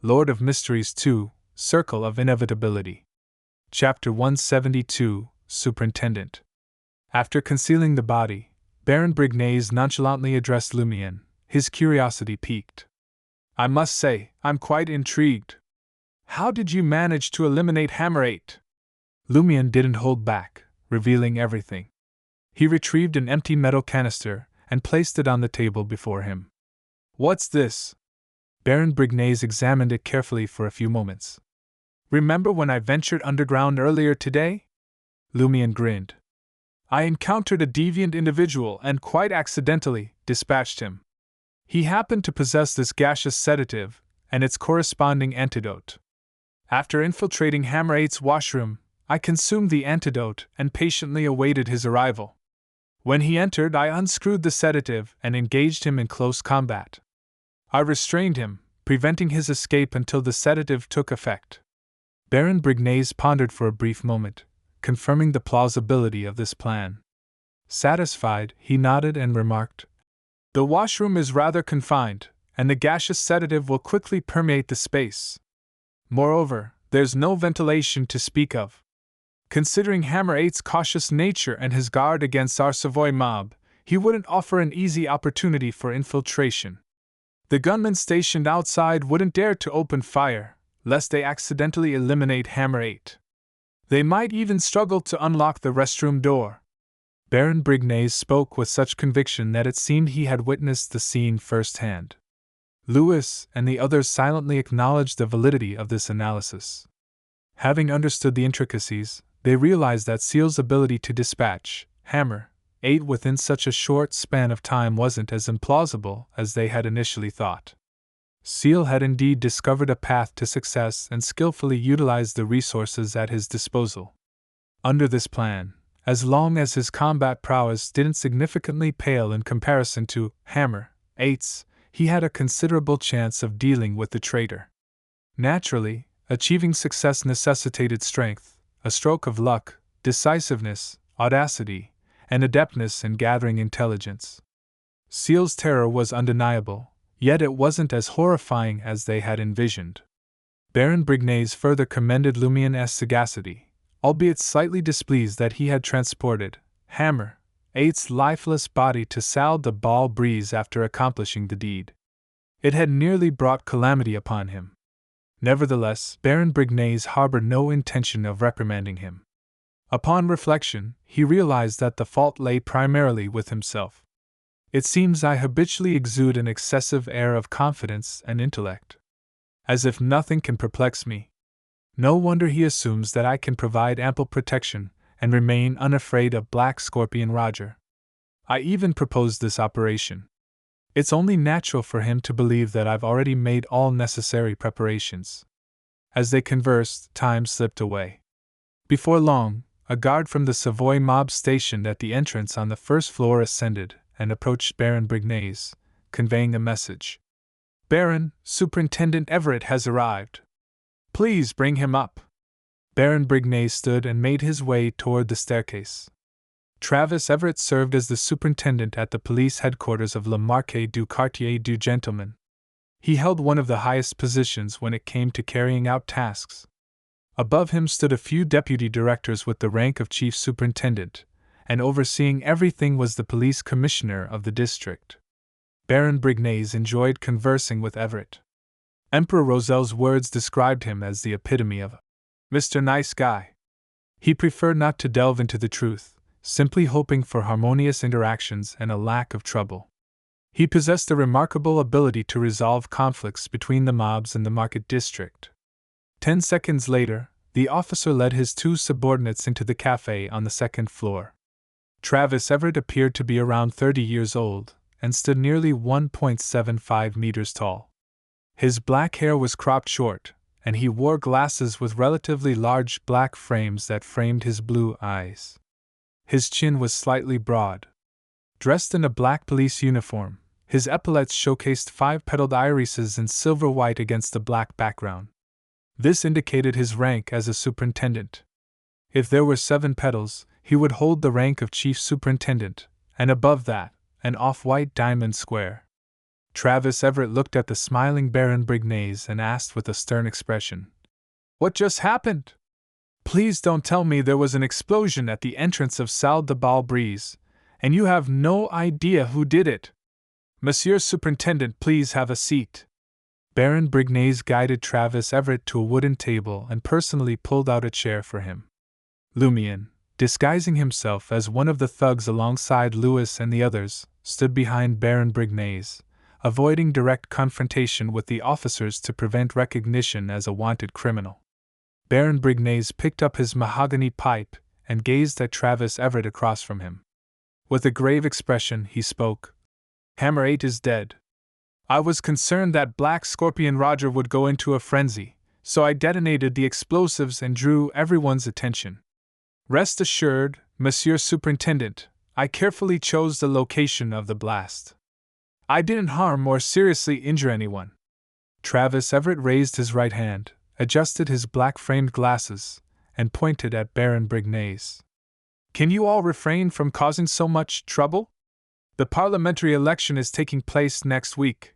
Lord of Mysteries 2, Circle-of-Inevitability. Chapter 172, Superintendent. After concealing the body, Baron Brignaise nonchalantly addressed Lumian, his curiosity piqued. "I must say, I'm quite intrigued. How did you manage to eliminate Hammer 8? Lumian didn't hold back, revealing everything. He retrieved an empty metal canister and placed it on the table before him. "What's this?" Baron Brignaise examined it carefully for a few moments. "Remember when I ventured underground earlier today?" Lumian grinned. "I encountered a deviant individual and quite accidentally dispatched him. He happened to possess this gaseous sedative and its corresponding antidote. After infiltrating Hammer 8's washroom, I consumed the antidote and patiently awaited his arrival. When he entered, I unscrewed the sedative and engaged him in close combat. I restrained him, preventing his escape until the sedative took effect." Baron Brignaise pondered for a brief moment, confirming the plausibility of this plan. Satisfied, he nodded and remarked, "The washroom is rather confined, and the gaseous sedative will quickly permeate the space. Moreover, there's no ventilation to speak of. Considering Hammer 8's cautious nature and his guard against our Savoy mob, he wouldn't offer an easy opportunity for infiltration. The gunmen stationed outside wouldn't dare to open fire, lest they accidentally eliminate Hammer 8. They might even struggle to unlock the restroom door." Baron Brignaise spoke with such conviction that it seemed he had witnessed the scene firsthand. Louis and the others silently acknowledged the validity of this analysis. Having understood the intricacies, they realized that Seal's ability to dispatch Hammer 8 within such a short span of time wasn't as implausible as they had initially thought. Seal had indeed discovered a path to success and skillfully utilized the resources at his disposal. Under this plan, as long as his combat prowess didn't significantly pale in comparison to Hammer 8's, he had a considerable chance of dealing with the traitor. Naturally, achieving success necessitated strength, a stroke of luck, decisiveness, audacity, and adeptness in gathering intelligence. Seal's terror was undeniable, yet it wasn't as horrifying as they had envisioned. Baron Brignaise further commended Lumian's sagacity, albeit slightly displeased that he had transported Hammer 8's lifeless body to Salle de Bal Breeze after accomplishing the deed. It had nearly brought calamity upon him. Nevertheless, Baron Brignaise harbored no intention of reprimanding him. Upon reflection, he realized that the fault lay primarily with himself. "It seems I habitually exude an excessive air of confidence and intellect. As if nothing can perplex me. No wonder he assumes that I can provide ample protection and remain unafraid of Black Scorpion Roger. I even proposed this operation. It's only natural for him to believe that I've already made all necessary preparations." As they conversed, time slipped away. Before long, a guard from the Savoy mob stationed at the entrance on the first floor ascended and approached Baron Brignaise, conveying a message. "Baron, Superintendent Everett has arrived. Please bring him up." Baron Brignaise stood and made his way toward the staircase. Travis Everett served as the superintendent at the police headquarters of Le Marquis du Quartier du Gentleman. He held one of the highest positions when it came to carrying out tasks. Above him stood a few deputy directors with the rank of chief superintendent, and overseeing everything was the police commissioner of the district. Baron Brignaise enjoyed conversing with Everett. Emperor Roselle's words described him as the epitome of Mr. Nice Guy. He preferred not to delve into the truth, simply hoping for harmonious interactions and a lack of trouble. He possessed a remarkable ability to resolve conflicts between the mobs and the market district. 10 seconds later, the officer led his two subordinates into the cafe on the second floor. Travis Everett appeared to be around 30 years old, and stood nearly 1.75 meters tall. His black hair was cropped short, and he wore glasses with relatively large black frames that framed his blue eyes. His chin was slightly broad. Dressed in a black police uniform, his epaulets showcased 5-petaled irises in silver white against a black background. This indicated his rank as a superintendent. If there were 7 petals, he would hold the rank of chief superintendent, and above that, an off-white diamond square. Travis Everett looked at the smiling Baron Brignaise and asked with a stern expression, "What just happened? Please don't tell me there was an explosion at the entrance of Salle de Bal Brise, and you have no idea who did it. Monsieur Superintendent, please have a seat." Baron Brignaise guided Travis Everett to a wooden table and personally pulled out a chair for him. Lumian, disguising himself as one of the thugs alongside Louis and the others, stood behind Baron Brignaise, avoiding direct confrontation with the officers to prevent recognition as a wanted criminal. Baron Brignaise picked up his mahogany pipe and gazed at Travis Everett across from him. With a grave expression, he spoke. "Hammer 8 is dead. I was concerned that Black Scorpion Roger would go into a frenzy, so I detonated the explosives and drew everyone's attention. Rest assured, Monsieur Superintendent, I carefully chose the location of the blast. I didn't harm or seriously injure anyone." Travis Everett raised his right hand, adjusted his black-framed glasses, and pointed at Baron Brignaise. "Can you all refrain from causing so much trouble? The parliamentary election is taking place next week.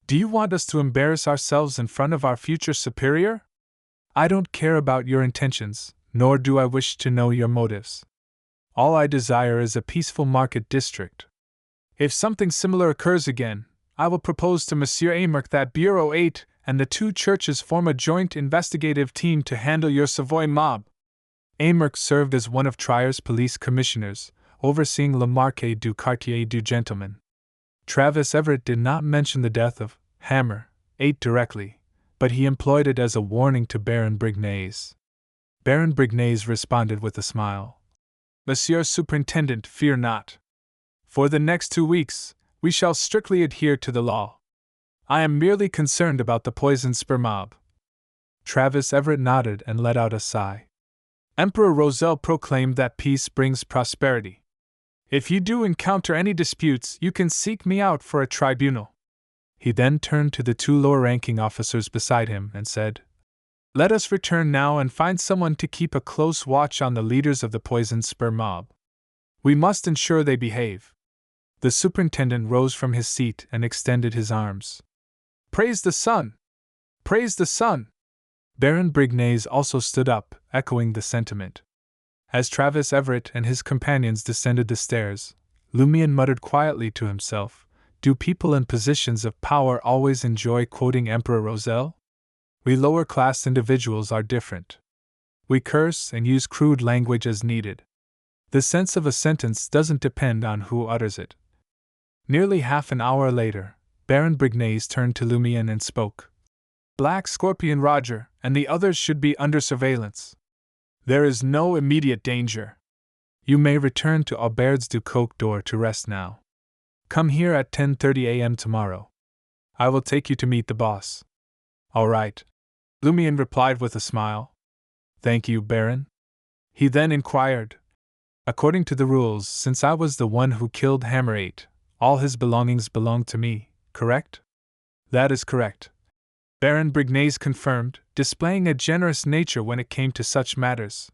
Do you want us to embarrass ourselves in front of our future superior? I don't care about your intentions, nor do I wish to know your motives. All I desire is a peaceful market district. If something similar occurs again, I will propose to Monsieur Amerk that Bureau 8 and the two churches form a joint investigative team to handle your Savoy mob." Amerk served as one of Trier's police commissioners, overseeing Le Marquis du Quartier du Gentleman. Travis Everett did not mention the death of Hammer 8 directly, but he employed it as a warning to Baron Brignaise. Baron Brignaise responded with a smile. "Monsieur Superintendent, fear not. For the next 2 weeks, we shall strictly adhere to the law. I am merely concerned about the poison spur mob." Travis Everett nodded and let out a sigh. "Emperor Roselle proclaimed that peace brings prosperity. If you do encounter any disputes, you can seek me out for a tribunal." He then turned to the 2 lower-ranking officers beside him and said, "Let us return now and find someone to keep a close watch on the leaders of the poison spur mob. We must ensure they behave." The superintendent rose from his seat and extended his arms. "Praise the sun! Praise the sun!" Baron Brignaise also stood up, echoing the sentiment. As Travis Everett and his companions descended the stairs, Lumian muttered quietly to himself, "Do people in positions of power always enjoy quoting Emperor Roselle? We lower-class individuals are different. We curse and use crude language as needed. The sense of a sentence doesn't depend on who utters it." Nearly half an hour later, Baron Brignaise turned to Lumian and spoke. "Black Scorpion Roger and the others should be under surveillance. There is no immediate danger. You may return to Auberge du Coq d'Or to rest now. Come here at 10:30 a.m. tomorrow. I will take you to meet the boss." "All right," Lumian replied with a smile. "Thank you, Baron." He then inquired, "According to the rules, since I was the one who killed Hammer 8, all his belongings belong to me, correct?" "That is correct," Baron Brignaise confirmed, displaying a generous nature when it came to such matters.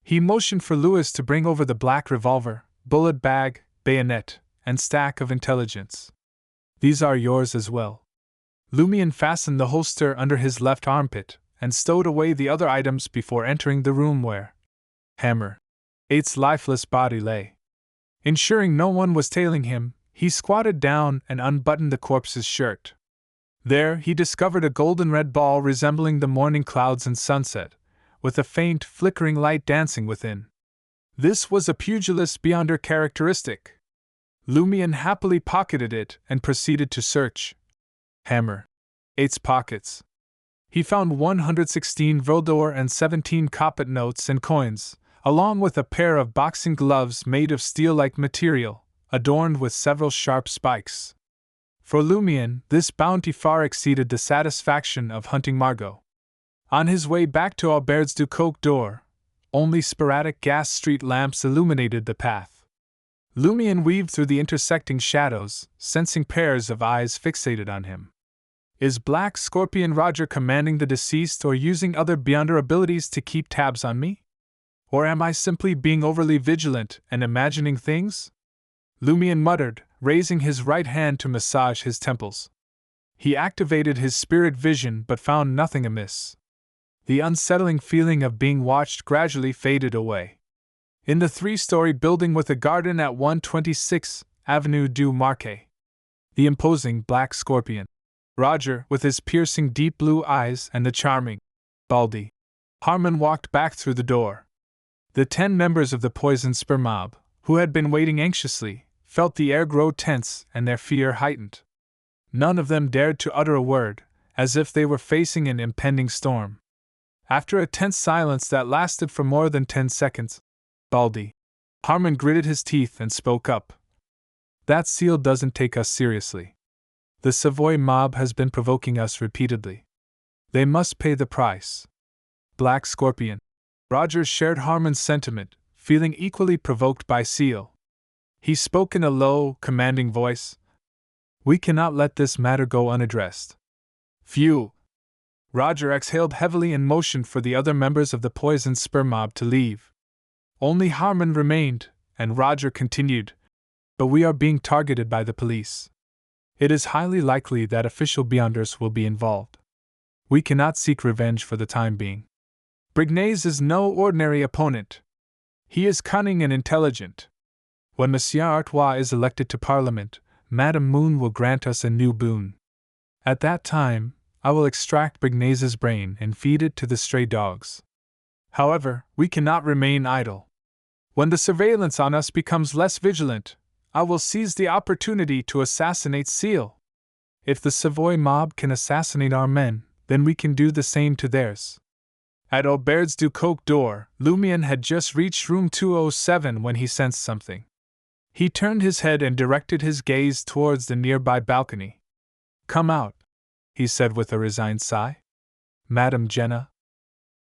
He motioned for Louis to bring over the black revolver, bullet bag, bayonet, and stack of intelligence. "These are yours as well." Lumian fastened the holster under his left armpit and stowed away the other items before entering the room where Hammer 8's lifeless body lay. Ensuring no one was tailing him, he squatted down and unbuttoned the corpse's shirt. There he discovered a golden-red ball resembling the morning clouds and sunset, with a faint, flickering light dancing within. This was a pugilist beyond her characteristic. Lumian happily pocketed it and proceeded to search Hammer 8's pockets. He found 116 Vaudor and 17 Coppet notes and coins, along with a pair of boxing gloves made of steel-like material, adorned with several sharp spikes. For Lumian, this bounty far exceeded the satisfaction of hunting Margot. On his way back to Auberge du Coq d'Or, only sporadic gas street lamps illuminated the path. Lumian weaved through the intersecting shadows, sensing pairs of eyes fixated on him. Is Black Scorpion Roger commanding the deceased or using other beyonder abilities to keep tabs on me? Or am I simply being overly vigilant and imagining things? Lumian muttered, raising his right hand to massage his temples. He activated his spirit vision but found nothing amiss. The unsettling feeling of being watched gradually faded away. In the 3-story building with a garden at 126 Avenue du Marquet, the imposing black scorpion, Roger, with his piercing deep blue eyes, and the charming, baldy Harmon walked back through the door. The 10 members of the poison spur mob, who had been waiting anxiously, felt the air grow tense and their fear heightened. None of them dared to utter a word, as if they were facing an impending storm. After a tense silence that lasted for more than 10 seconds, baldy Harmon gritted his teeth and spoke up. "That seal doesn't take us seriously. The Savoy mob has been provoking us repeatedly. They must pay the price." Black Scorpion. Roger shared Harmon's sentiment, feeling equally provoked by Seal. He spoke in a low, commanding voice. "We cannot let this matter go unaddressed." "Phew!" Roger exhaled heavily and motioned for the other members of the poison spur mob to leave. Only Harmon remained, and Roger continued, "But we are being targeted by the police. It is highly likely that official Beyonders will be involved. We cannot seek revenge for the time being. Brignaise is no ordinary opponent. He is cunning and intelligent. When Monsieur Artois is elected to Parliament, Madame Moon will grant us a new boon. At that time, I will extract Brignaise's brain and feed it to the stray dogs. However, we cannot remain idle. When the surveillance on us becomes less vigilant, I will seize the opportunity to assassinate Seal. If the Savoy mob can assassinate our men, then we can do the same to theirs." At Aubert's du Coq door, Lumian had just reached room 207 when he sensed something. He turned his head and directed his gaze towards the nearby balcony. "Come out," he said with a resigned sigh. "Madame Jenna,